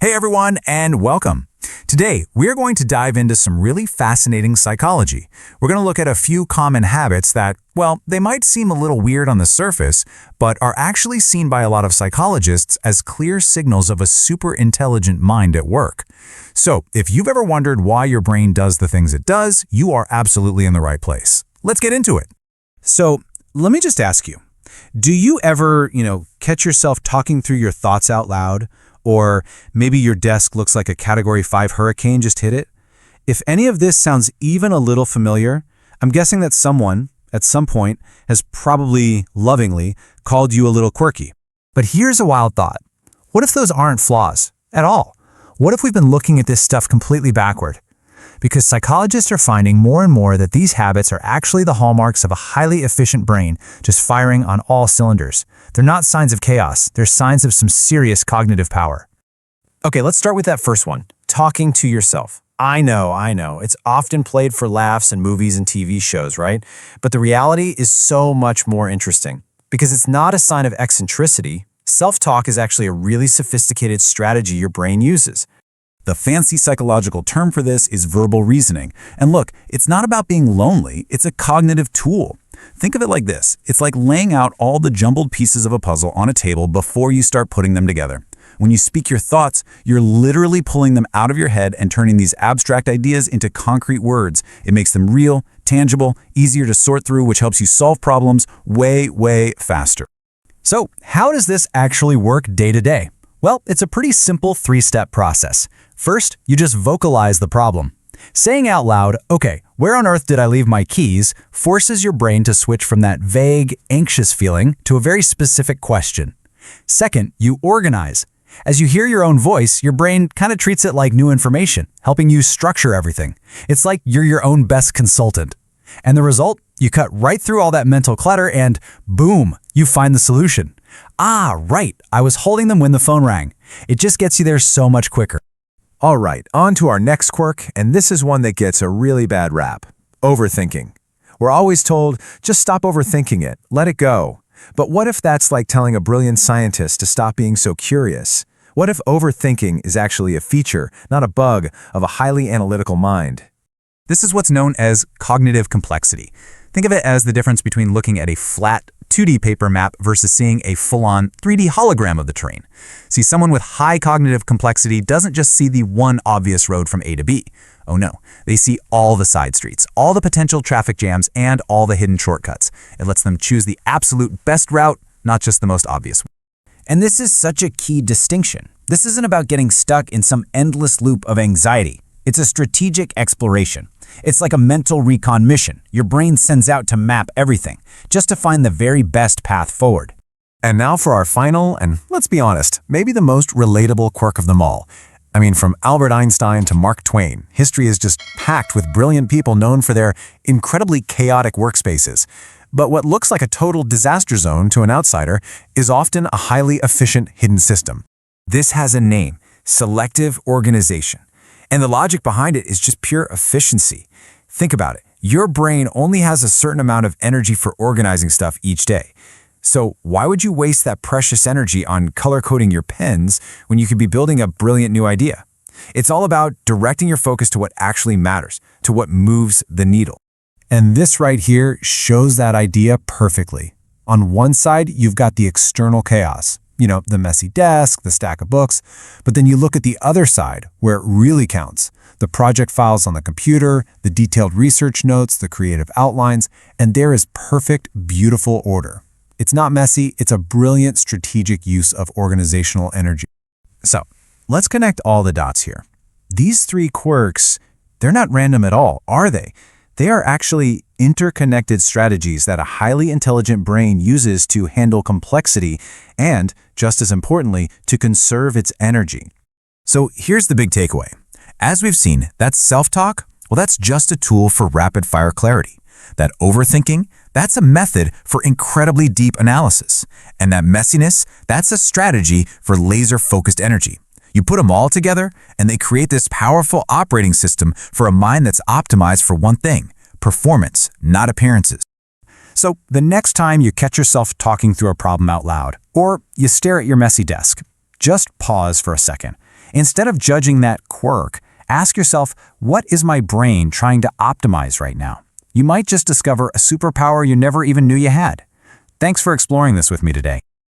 Hey everyone, and welcome. Today, we're going to dive into some really fascinating psychology. We're going to look at a few common habits that, well, they might seem a little weird on the surface, but are actually seen by a lot of psychologists as clear signals of a super intelligent mind at work. So, if you've ever wondered why your brain does the things it does, you are absolutely in the right place. Let's get into it. So let me just ask you, do you ever, catch yourself talking through your thoughts out loud? Or maybe your desk looks like a Category 5 hurricane just hit it? If any of this sounds even a little familiar, I'm guessing that someone, at some point, has probably, lovingly, called you a little quirky. But here's a wild thought. What if those aren't flaws at all? What if we've been looking at this stuff completely backward? Because psychologists are finding more and more that these habits are actually the hallmarks of a highly efficient brain just firing on all cylinders. They're not signs of chaos, they're signs of some serious cognitive power. Okay, let's start with that first one, talking to yourself. I know, it's often played for laughs in movies and TV shows, right? But the reality is so much more interesting. Because it's not a sign of eccentricity, self-talk is actually a really sophisticated strategy your brain uses. The fancy psychological term for this is verbal reasoning. And look, it's not about being lonely, it's a cognitive tool. Think of it like this. It's like laying out all the jumbled pieces of a puzzle on a table before you start putting them together. When you speak your thoughts, you're literally pulling them out of your head and turning these abstract ideas into concrete words. It makes them real, tangible, easier to sort through, which helps you solve problems way faster. So, how does this actually work day to day? Well, it's a pretty simple three-step process. First, you just vocalize the problem. Saying out loud, okay, where on earth did I leave my keys, forces your brain to switch from that vague, anxious feeling to a very specific question. Second, you organize. As you hear your own voice, your brain kind of treats it like new information, helping you structure everything. It's like you're your own best consultant. And the result? You cut right through all that mental clutter and boom, you find the solution. Ah, right, I was holding them when the phone rang. It just gets you there so much quicker. All right, on to our next quirk, and this is one that gets a really bad rap. Overthinking. We're always told, just stop overthinking it, let it go. But what if that's like telling a brilliant scientist to stop being so curious? What if overthinking is actually a feature, not a bug, of a highly analytical mind? This is what's known as cognitive complexity. Think of it as the difference between looking at a flat 2D paper map versus seeing a full-on 3D hologram of the terrain. See, someone with high cognitive complexity doesn't just see the one obvious road from A to B. Oh no, they see all the side streets, all the potential traffic jams, and all the hidden shortcuts. It lets them choose the absolute best route, not just the most obvious one. And this is such a key distinction. This isn't about getting stuck in some endless loop of anxiety. It's a strategic exploration. It's like a mental recon mission. Your brain sends out to map everything, just to find the very best path forward. And now for our final, and let's be honest, maybe the most relatable quirk of them all. I mean, from Albert Einstein to Mark Twain, history is just packed with brilliant people known for their incredibly chaotic workspaces. But what looks like a total disaster zone to an outsider is often a highly efficient hidden system. This has a name, Selective Organization. And the logic behind it is just pure efficiency. Think about it. Your brain only has a certain amount of energy for organizing stuff each day. So why would you waste that precious energy on color-coding your pens when you could be building a brilliant new idea? It's all about directing your focus to what actually matters, to what moves the needle. And this right here shows that idea perfectly. On one side, you've got the external chaos. The messy desk, the stack of books. But then you look at the other side, where it really counts. The project files on the computer, the detailed research notes, the creative outlines, and there is perfect, beautiful order. It's not messy, it's a brilliant strategic use of organizational energy. So, let's connect all the dots here. These three quirks, they're not random at all, are they? They are actually interconnected strategies that a highly intelligent brain uses to handle complexity and, just as importantly, to conserve its energy. So here's the big takeaway. As we've seen, that self-talk, well, that's just a tool for rapid-fire clarity. That overthinking, that's a method for incredibly deep analysis. And that messiness, that's a strategy for laser-focused energy. You put them all together, and they create this powerful operating system for a mind that's optimized for one thing: performance, not appearances. So the next time you catch yourself talking through a problem out loud, or you stare at your messy desk, just pause for a second. Instead of judging that quirk, ask yourself, what is my brain trying to optimize right now? You might just discover a superpower you never even knew you had. Thanks for exploring this with me today.